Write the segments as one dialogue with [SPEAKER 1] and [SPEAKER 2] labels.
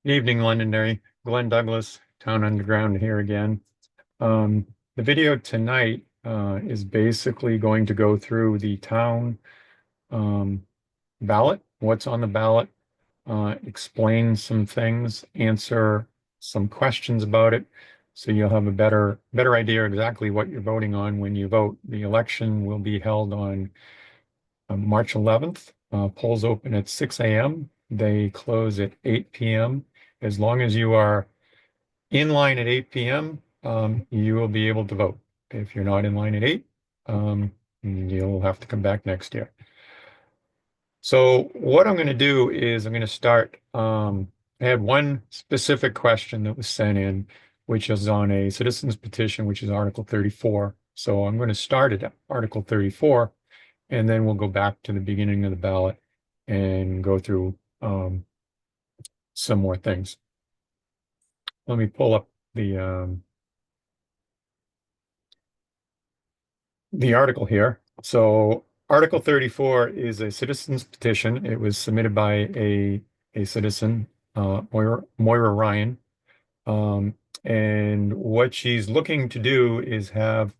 [SPEAKER 1] Good evening, Londonderry. Glenn Douglas, Town Underground here again. The video tonight is basically going to go through the town ballot, what's on the ballot, explain some things, answer some questions about it, so you'll have a better idea exactly what you're voting on when you vote. The election will be held on March 11th. Polls open at 6 a.m. They close at 8 p.m. As long as you are in line at 8 p.m., you will be able to vote. If you're not in line at 8, you'll have to come back next year. So what I'm going to do is I'm going to start. I had one specific question that was sent in, which is on a citizen's petition, which is Article 34. So I'm going to start at Article 34, and then we'll go back to the beginning of the ballot and go through some more things. Let me pull up the article here. So Article 34 is a citizen's petition. It was submitted by a citizen, Moira Ryan. And what she's looking to do is have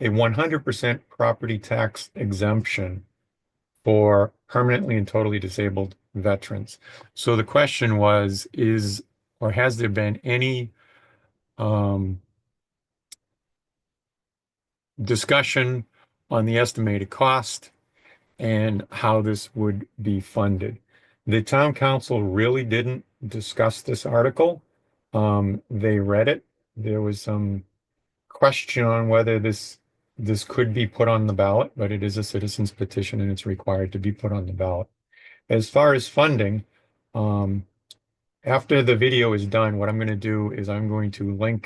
[SPEAKER 1] a 100% property tax exemption for permanently and totally disabled veterans. So the question was, or has there been any discussion on the estimated cost and how this would be funded? The town council really didn't discuss this article. They read it. There was some question on whether this could be put on the ballot, but it is a citizen's petition and it's required to be put on the ballot. As far as funding, after the video is done, what I'm going to do is I'm going to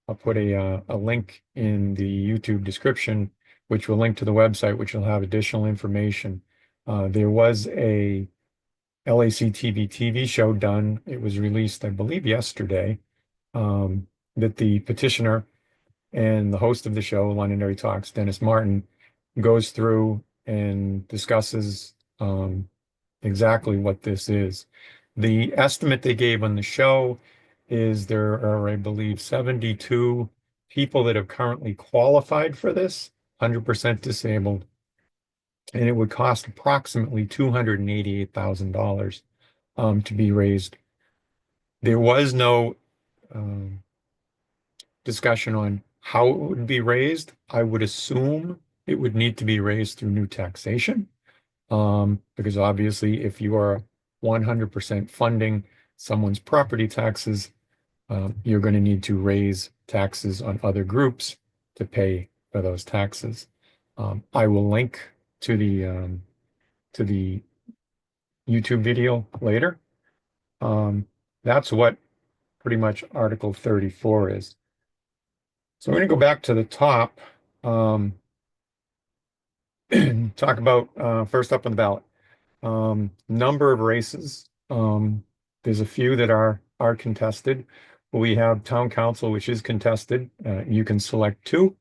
[SPEAKER 1] I'll put a link in the YouTube description, which will link to the website, which will have additional information. There was a LAC TV show done. It was released, I believe, yesterday, that the petitioner and the host of the show, Londonderry Talks, Dennis Martin, goes through and discusses exactly what this is. The estimate they gave on the show is there are, I believe, 72 people that have currently qualified for this, 100% disabled, and it would cost approximately $288,000 to be raised. There was no discussion on how it would be raised. I would assume it would need to be raised through new taxation, because obviously if you are 100% funding someone's property taxes, you're going to need to raise taxes on other groups to pay for those taxes. I will link to the YouTube video later. That's what pretty much Article 34 is. So I'm going to go back to the top, talk about first up on the ballot. Number of races. There's a few that are contested. We have town council, which is contested. You can select 2,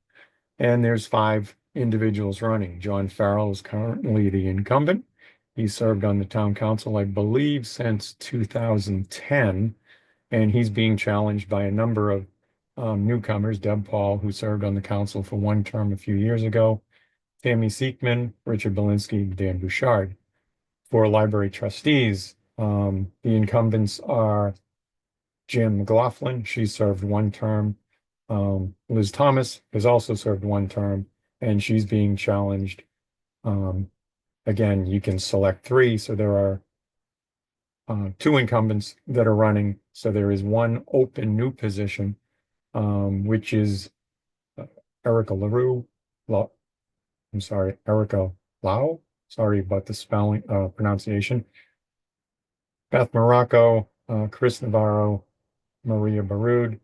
[SPEAKER 1] and there's 5 individuals running. John Farrell is currently the incumbent. He served on the town council, I believe, since 2010, and he's being challenged by a number of newcomers. Deb Paul, who served on the council for 1 term a few years ago, Tammy Seekman, Richard Belinsky, Dan Bouchard. For library trustees, the incumbents are Jan McLaughlin. She served 1 term. Liz Thomas has also served 1 term, and she's being challenged. Again, you can select 3, so there are 2 incumbents that are running. So there is 1 open new position, which is Erica LaRue. I'm sorry, Erica Lau. Sorry about the spelling, pronunciation. Beth Morocco, Chris Navarro, Maria Baroud,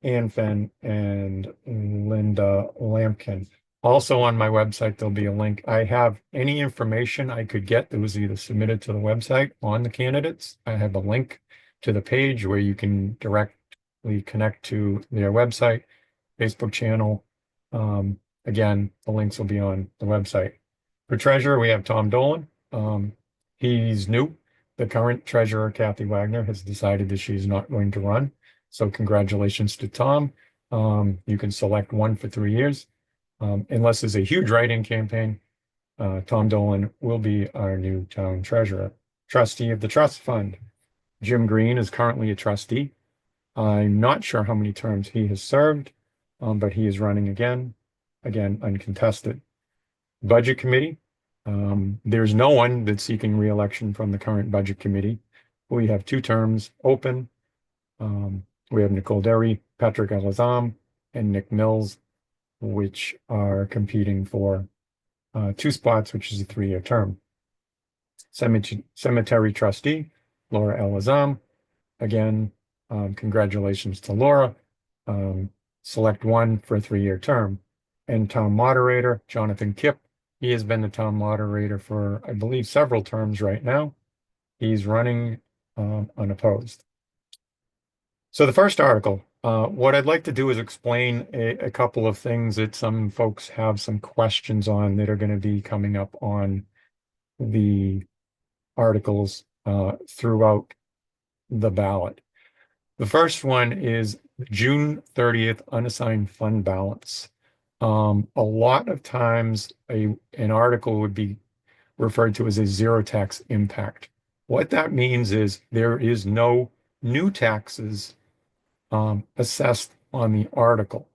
[SPEAKER 1] Ann Fenn, and Linda Lampkin. Also on my website, there'll be a link. I have any information I could get that was either submitted to the website on the candidates. I have a link to the page where you can directly connect to their website, Facebook channel. Again, the links will be on the website. For treasurer, we have Tom Dolan. He's new. The current treasurer, Kathy Wagner, has decided that she's not going to run. So congratulations to Tom. You can select one for 3 years. Unless there's a huge write-in campaign, Tom Dolan will be our new town treasurer. Trustee of the trust fund. Jim Green is currently a trustee. I'm not sure how many terms he has served, but he is running again uncontested. Budget committee. There's no one that's seeking re-election from the current budget committee. We have 2 terms open. We have Nicole Derry, Patrick Alazam, and Nick Mills, which are competing for 2 spots, which is a 3-year term. Cemetery trustee, Laura Alazam. Again, congratulations to Laura. Select one for a 3-year term. And town moderator, Jonathan Kipp. He has been the town moderator for, I believe, several terms right now. He's running unopposed. So the first article, what I'd like to do is explain a couple of things that some folks have some questions on that are going to be coming up on the articles throughout the ballot. The first one is June 30th unassigned fund balance. A lot of times an article would be referred to as a zero tax impact. What that means is there is no new taxes assessed on the article.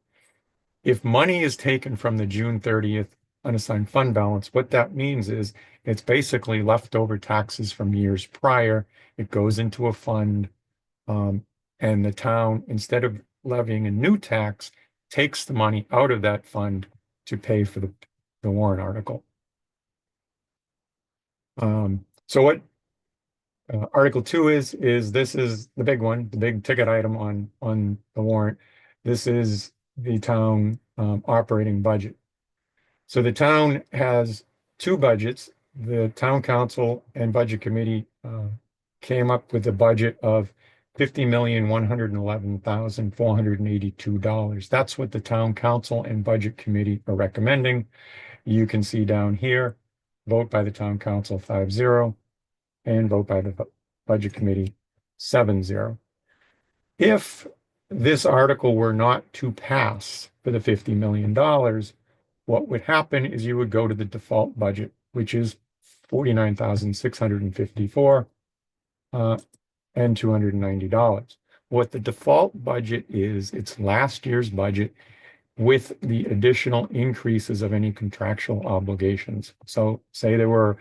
[SPEAKER 1] If money is taken from the June 30th unassigned fund balance, what that means is it's basically leftover taxes from years prior. It goes into a fund, and the town, instead of levying a new tax, takes the money out of that fund to pay for the warrant article. So what Article 2 is this is the big one, the big ticket item on the warrant. This is the town operating budget. So the town has 2 budgets. The town council and budget committee came up with a budget of $50,111,482. That's what the town council and budget committee are recommending. You can see down here, vote by the town council 5-0 and vote by the budget committee 7-0. If this article were not to pass for the $50 million, what would happen is you would go to the default budget, which is $49,654 and $290. What the default budget is, it's last year's budget with the additional increases of any contractual obligations. So say there were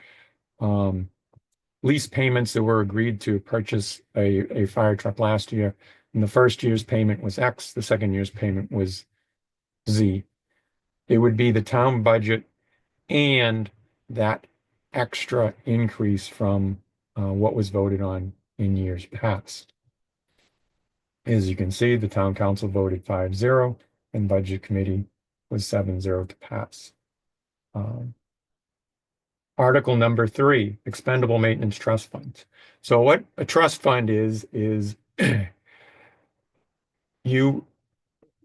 [SPEAKER 1] lease payments that were agreed to purchase a fire truck last year, and the first year's payment was X, the second year's payment was Z. It would be the town budget and that extra increase from what was voted on in years past. As you can see, the town council voted 5-0 and budget committee was 7-0 to pass. Article number 3, expendable maintenance trust funds. So what a trust fund is you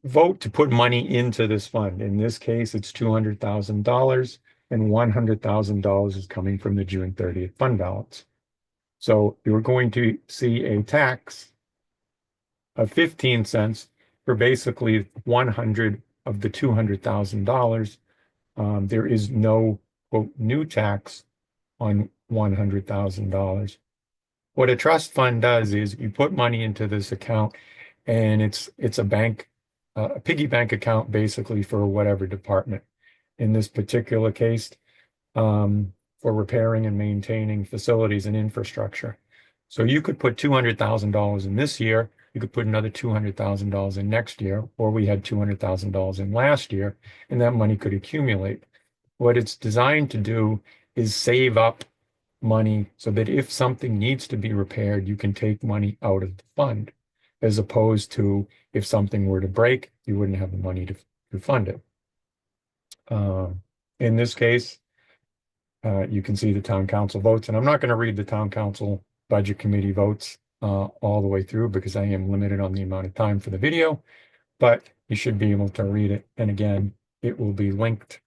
[SPEAKER 1] vote to put money into this fund. In this case, it's $200,000 and $100,000 is coming from the June 30th fund balance. So you're going to see a tax of 15 cents for basically 100 of the $200,000. There is no, quote, new tax on $100,000. What a trust fund does is you put money into this account, and it's a bank, a piggy bank account basically for whatever department. In this particular case, for repairing and maintaining facilities and infrastructure. So you could put $200,000 in this year, you could put another $200,000 in next year, or we had $200,000 in last year, and that money could accumulate. What it's designed to do is save up money so that if something needs to be repaired, you can take money out of the fund, as opposed to if something were to break, you wouldn't have the money to fund it. In this case, you can see the town council votes, and I'm not going to read the town council budget committee votes all the way through because I am limited on the amount of time for the video, but you should be able to read it. And again, it will be linked,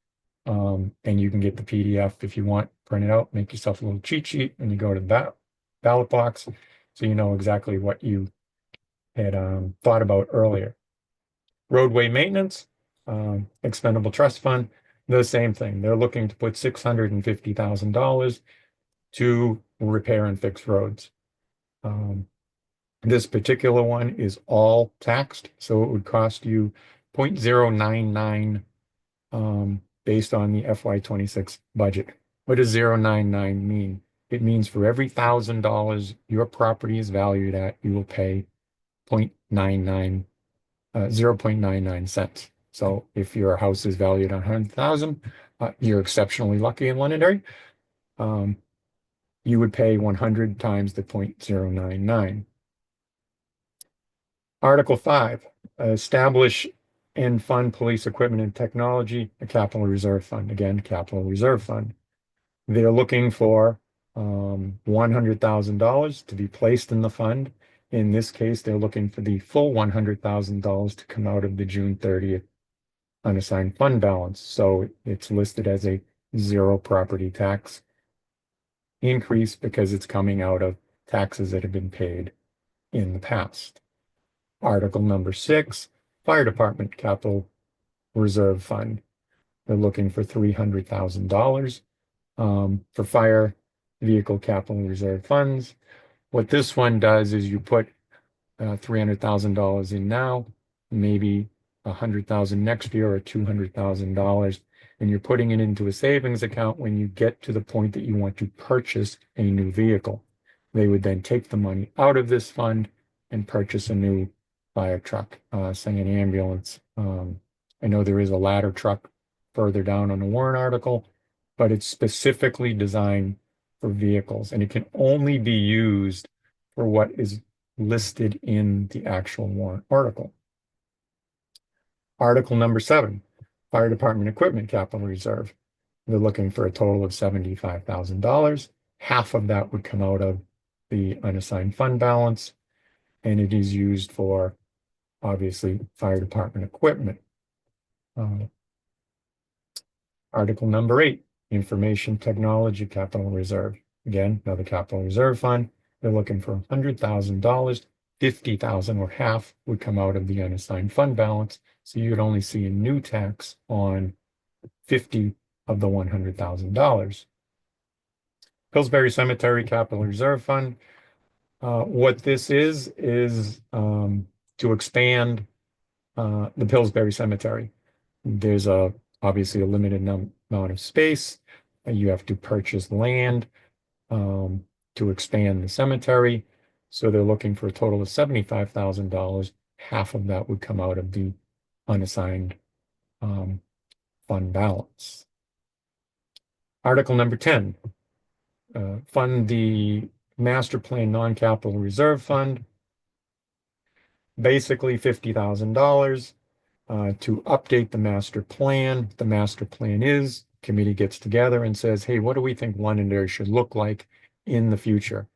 [SPEAKER 1] and you can get the PDF if you want, print it out, make yourself a little cheat sheet when you go to that ballot box, so you know exactly what you had thought about earlier. Roadway maintenance, expendable trust fund, the same thing. They're looking to put $650,000 to repair and fix roads. This particular one is all taxed, so it would cost you 0.099 based on the FY26 budget. What does 0.99 mean? It means for every $1,000 your property is valued at, you will pay 0.99 cents. So if your house is valued at 100,000, you're exceptionally lucky in Londonderry. You would pay 100 times the 0.099. Article 5, establish and fund police equipment and technology, a capital reserve fund. Again, capital reserve fund. They're looking for $100,000 to be placed in the fund. In this case, they're looking for the full $100,000 to come out of the June 30th unassigned fund balance. So it's listed as a zero property tax increase because it's coming out of taxes that have been paid in the past. Article number 6, Fire Department Capital Reserve Fund. They're looking for $300,000 for fire vehicle capital reserve funds. What this one does is you put $300,000 in now, maybe $100,000 next year or $200,000, and you're putting it into a savings account when you get to the point that you want to purchase a new vehicle. They would then take the money out of this fund and purchase a new fire truck, say an ambulance. I know there is a ladder truck further down on the warrant article, but it's specifically designed for vehicles, and it can only be used for what is listed in the actual warrant article. Article number 7, Fire Department Equipment Capital Reserve. They're looking for a total of $75,000. Half of that would come out of the unassigned fund balance, and it is used for, obviously, fire department equipment. Article number 8, Information Technology Capital Reserve. Again, another capital reserve fund. They're looking for $100,000. 50,000 or half would come out of the unassigned fund balance. So you'd only see a new tax on 50 of the $100,000. Pillsbury Cemetery Capital Reserve Fund. What this is to expand the Pillsbury Cemetery. There's obviously a limited amount of space. You have to purchase land to expand the cemetery. So they're looking for a total of $75,000. Half of that would come out of the unassigned fund balance. Article number 10, fund the master plan non-capital reserve fund. Basically $50,000 to update the master plan. The master plan is, committee gets together and says, hey, what do we think Londonderry should look like in the future?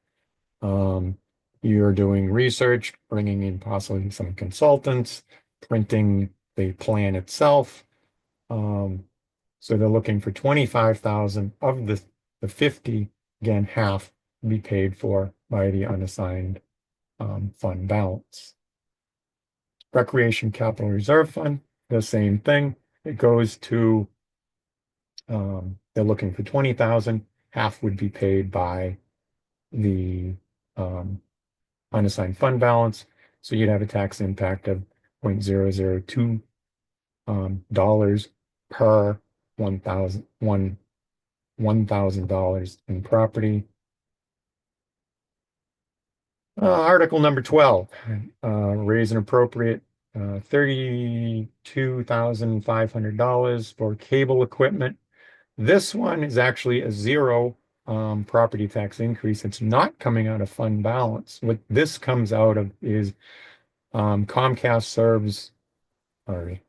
[SPEAKER 1] You're doing research, bringing in possibly some consultants, printing the plan itself. So they're looking for 25,000 of the 50, again, half be paid for by the unassigned fund balance. Recreation Capital Reserve Fund, the same thing. It goes to, they're looking for 20,000. Half would be paid by the unassigned fund balance. So you'd have a tax impact of $0.002 per $1,000 in property. Article number 12, raise and appropriate $32,500 for cable equipment. This one is actually a zero property tax increase. It's not coming out of fund balance. What this comes out of is Comcast serves Town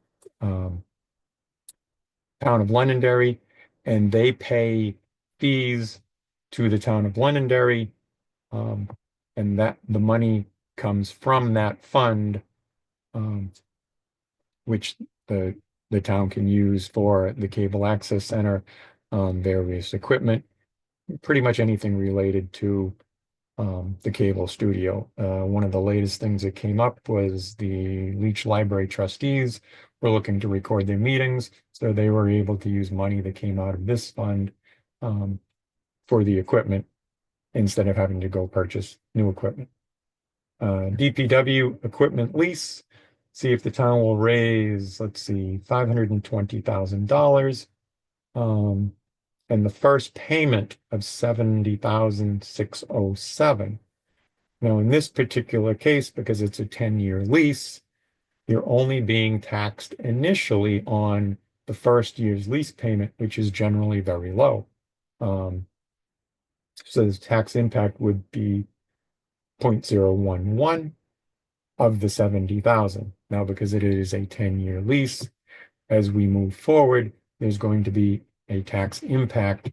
[SPEAKER 1] of Londonderry, and they pay fees to the Town of Londonderry, and that the money comes from that fund, which the town can use for the cable access center, various equipment, pretty much anything related to the cable studio. One of the latest things that came up was the Leach Library trustees were looking to record their meetings, so they were able to use money that came out of this fund for the equipment instead of having to go purchase new equipment. DPW equipment lease, see if the town will raise, let's see, $520,000. And the first payment of 70,607. Now, in this particular case, because it's a 10-year lease, you're only being taxed initially on the first year's lease payment, which is generally very low. So the tax impact would be 0.011 of the 70,000. Now, because it is a 10-year lease, as we move forward, there's going to be a tax impact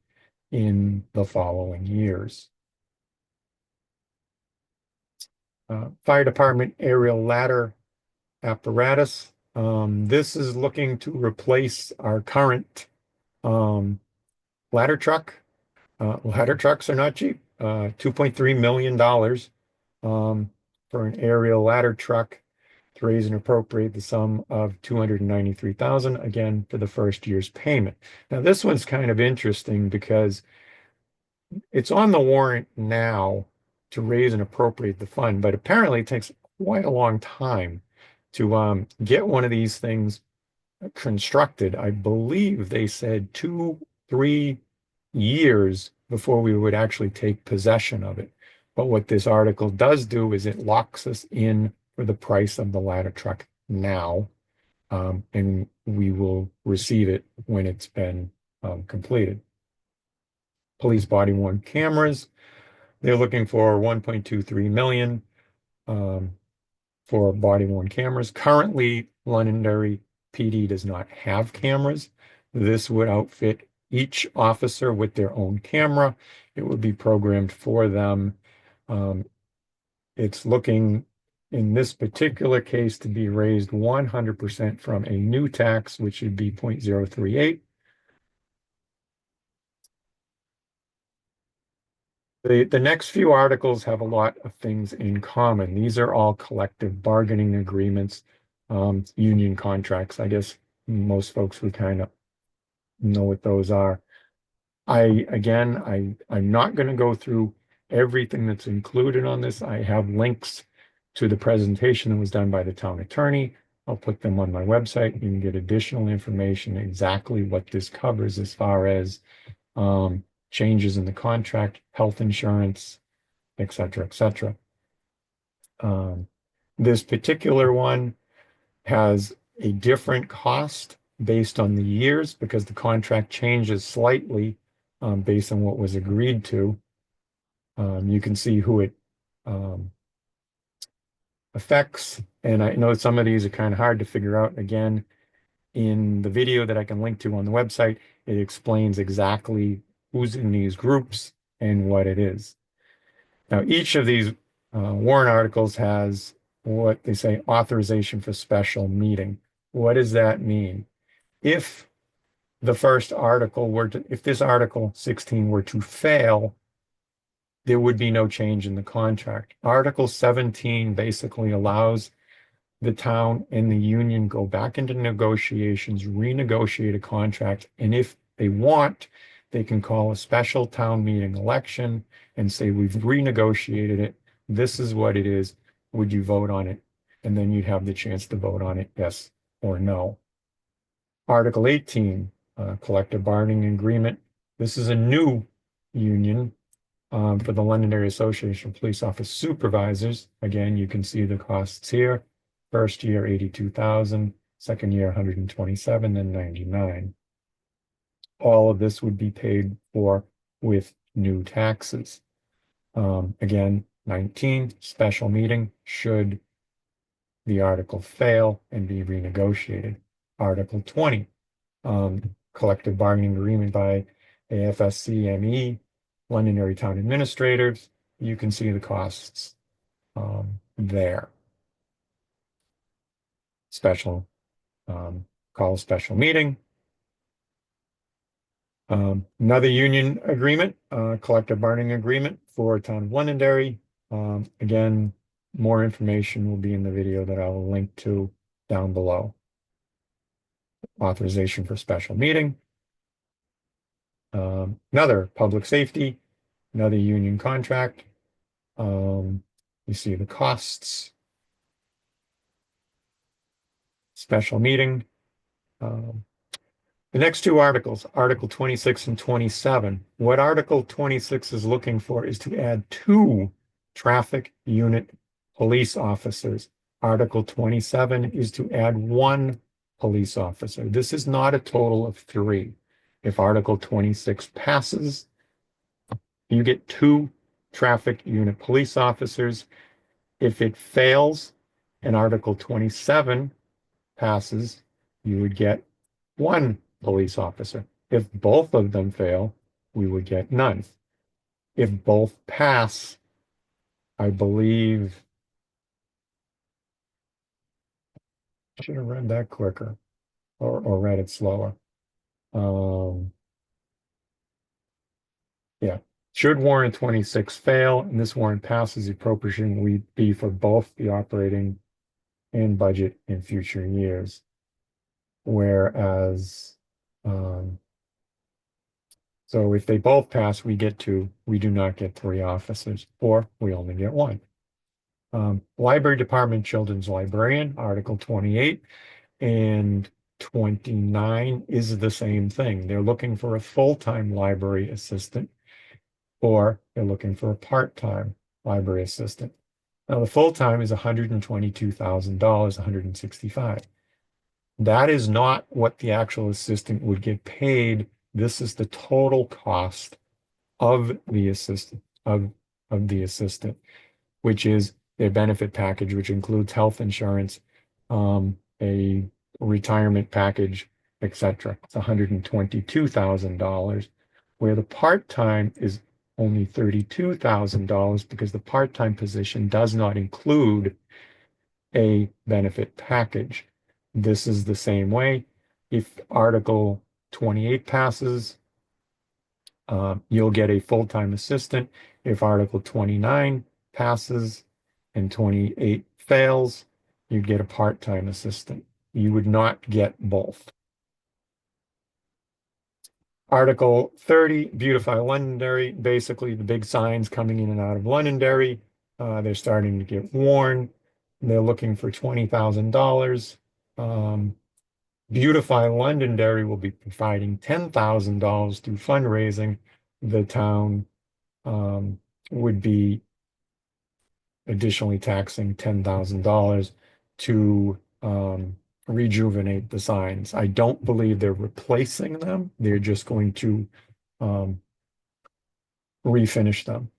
[SPEAKER 1] in the following years. Fire department aerial ladder apparatus. This is looking to replace our current ladder truck. Ladder trucks are not cheap. $2.3 million for an aerial ladder truck to raise and appropriate the sum of $293,000, again, for the first year's payment. Now, this one's kind of interesting because it's on the warrant now to raise and appropriate the fund, but apparently it takes quite a long time to get one of these things constructed. I believe they said 2-3 years before we would actually take possession of it. But what this article does do is it locks us in for the price of the ladder truck now, and we will receive it when it's been completed. Police body worn cameras. They're looking for 1.23 million for body worn cameras. Currently, Londonderry PD does not have cameras. This would outfit each officer with their own camera. It would be programmed for them. It's looking in this particular case to be raised 100% from a new tax, which would be 0.038. The next few articles have a lot of things in common. These are all collective bargaining agreements, union contracts. I guess most folks would kind of know what those are. I'm not going to go through everything that's included on this. I have links to the presentation that was done by the town attorney. I'll put them on my website. You can get additional information, exactly what this covers as far as changes in the contract, health insurance, et cetera, et cetera. This particular one has a different cost based on the years because the contract changes slightly based on what was agreed to. You can see who it affects. And I know some of these are kind of hard to figure out. Again, in the video that I can link to on the website, it explains exactly who's in these groups and what it is. Now, each of these warrant articles has what they say authorization for special meeting. What does that mean? If the first article if this Article 16 were to fail, there would be no change in the contract. Article 17 basically allows the town and the union go back into negotiations, renegotiate a contract, and if they want, they can call a special town meeting election and say, we've renegotiated it. This is what it is. Would you vote on it? And then you'd have the chance to vote on it, yes or no. Article 18, collective bargaining agreement. This is a new union for the Londonderry Association of Police Office Supervisors. Again, you can see the costs here. First year, 82,000, second year, 127, then 99. All of this would be paid for with new taxes. Again, 19, special meeting should the article fail and be renegotiated. Article 20, collective bargaining agreement by AFSCME, Londonderry Town Administrators. You can see the costs there. Special, call a special meeting. Another union agreement, collective bargaining agreement for Town of Londonderry. Again, more information will be in the video that I will link to down below. Authorization for special meeting. Another public safety, another union contract. You see the costs. Special meeting. The next two articles, Article 26 and 27. What Article 26 is looking for is to add 2 traffic unit police officers. Article 27 is to add 1 police officer. This is not a total of 3. If Article 26 passes, you get 2 traffic unit police officers. If it fails and Article 27 passes, you would get 1 police officer. If both of them fail, we would get none. If both pass, I believe, I should have read that quicker or read it slower. Yeah, should warrant 26 fail and this warrant passes, the appropriation will be for both the operating and budget in future years. Whereas, so if they both pass, we get 2, we do not get 3 officers, or we only get 1. Library Department Children's Librarian, Article 28 and 29 is the same thing. They're looking for a full-time library assistant, or they're looking for a part-time library assistant. Now, the full-time is $122,000, 165. That is not what the actual assistant would get paid. This is the total cost of the assistant, of the assistant, which is their benefit package, which includes health insurance, a retirement package, etc. It's $122,000, where the part-time is only $32,000 because the part-time position does not include a benefit package. This is the same way. If Article 28 passes, you'll get a full-time assistant. If Article 29 passes and 28 fails, you'd get a part-time assistant. You would not get both. Article 30, beautify Londonderry. Basically, the big signs coming in and out of Londonderry, they're starting to get worn. They're looking for $20,000. Beautify Londonderry will be providing $10,000 through fundraising. The town would be additionally taxing $10,000 to rejuvenate the signs. I don't believe they're replacing them. They're just going to refinish them.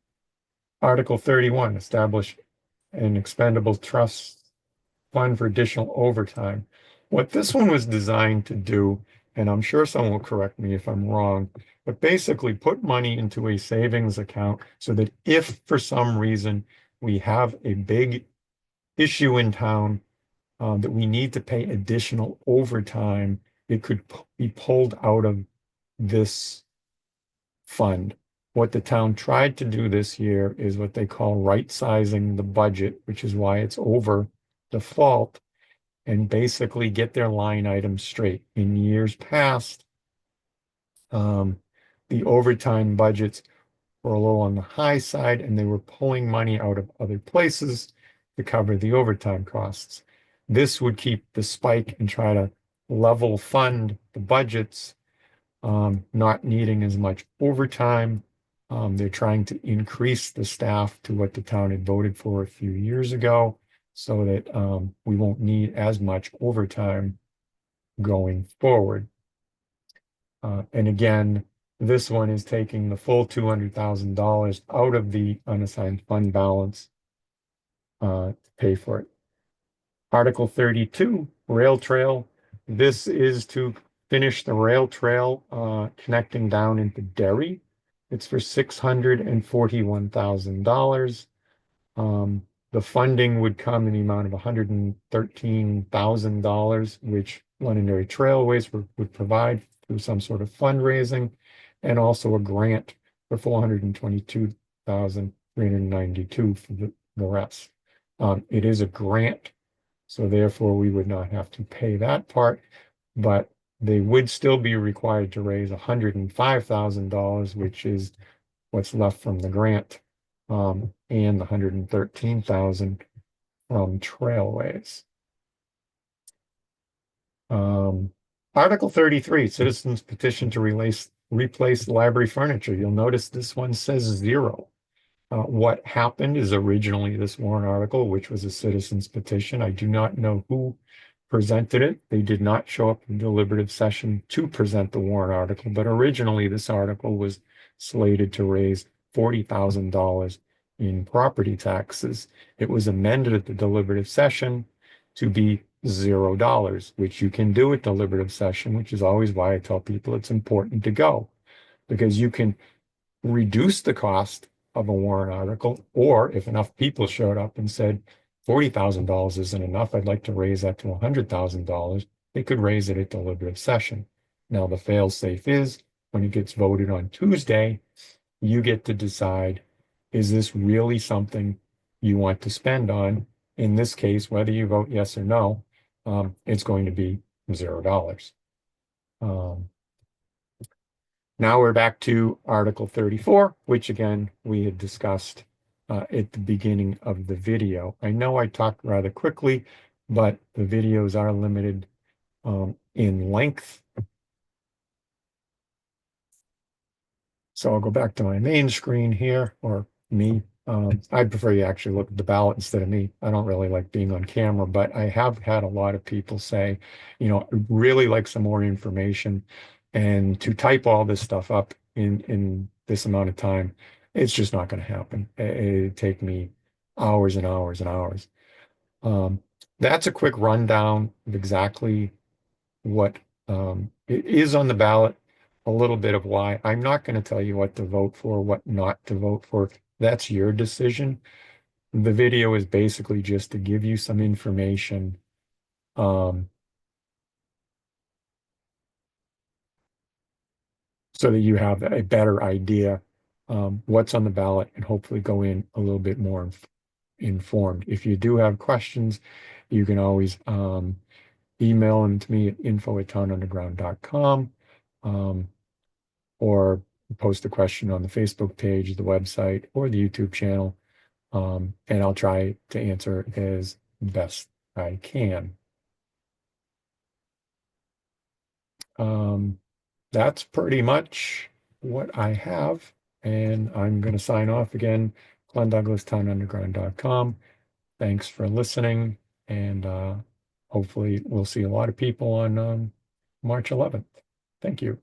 [SPEAKER 1] Article 31, establish an expendable trust fund for additional overtime. What this one was designed to do, and I'm sure someone will correct me if I'm wrong, but basically put money into a savings account so that if for some reason we have a big issue in town that we need to pay additional overtime, it could be pulled out of this fund. What the town tried to do this year is what they call right-sizing the budget, which is why it's over default, and basically get their line items straight. In years past, the overtime budgets were a little on the high side, and they were pulling money out of other places to cover the overtime costs. This would keep the spike and try to level fund the budgets, not needing as much overtime. They're trying to increase the staff to what the town had voted for a few years ago so that we won't need as much overtime going forward. And again, this one is taking the full $200,000 out of the unassigned fund balance to pay for it. Article 32, rail trail. This is to finish the rail trail connecting down into Derry. It's for $641,000. The funding would come in the amount of $113,000, which Londonderry Trailways would provide through some sort of fundraising. and also a grant for 422,392 for the rest. It is a grant, so therefore we would not have to pay that part, but they would still be required to raise $105,000, which is what's left from the grant, and the 113,000 from Trailways. Article 33, citizens petition to replace library furniture. You'll notice this one says 0. What happened is originally this warrant article, which was a citizen's petition. I do not know who presented it. They did not show up in deliberative session to present the warrant article, but originally this article was slated to raise $40,000 in property taxes. It was amended at the deliberative session to be $0, which you can do at deliberative session, which is always why I tell people it's important to go, because you can reduce the cost of a warrant article, or if enough people showed up and said $40,000 isn't enough, I'd like to raise that to $100,000, they could raise it at deliberative session. Now, the fail-safe is when it gets voted on Tuesday, you get to decide, is this really something you want to spend on? In this case, whether you vote yes or no, it's going to be $0. Now we're back to Article 34, which again, we had discussed at the beginning of the video. I know I talked rather quickly, but the videos are limited in length. So I'll go back to my main screen here, or me. I'd prefer you actually look at the ballot instead of me. I don't really like being on camera, but I have had a lot of people say, I'd really like some more information. And to type all this stuff up in this amount of time, it's just not going to happen. It'd take me hours and hours and hours. That's a quick rundown of exactly what it is on the ballot, a little bit of why. I'm not going to tell you what to vote for, what not to vote for. That's your decision. The video is basically just to give you some information. So that you have a better idea what's on the ballot and hopefully go in a little bit more informed. If you do have questions, you can always email them to me at info@townunderground.com or post a question on the Facebook page, the website, or the YouTube channel, and I'll try to answer as best I can. That's pretty much what I have, and I'm going to sign off again. Glenn Douglas, townunderground.com. Thanks for listening, and hopefully we'll see a lot of people on March 11th. Thank you.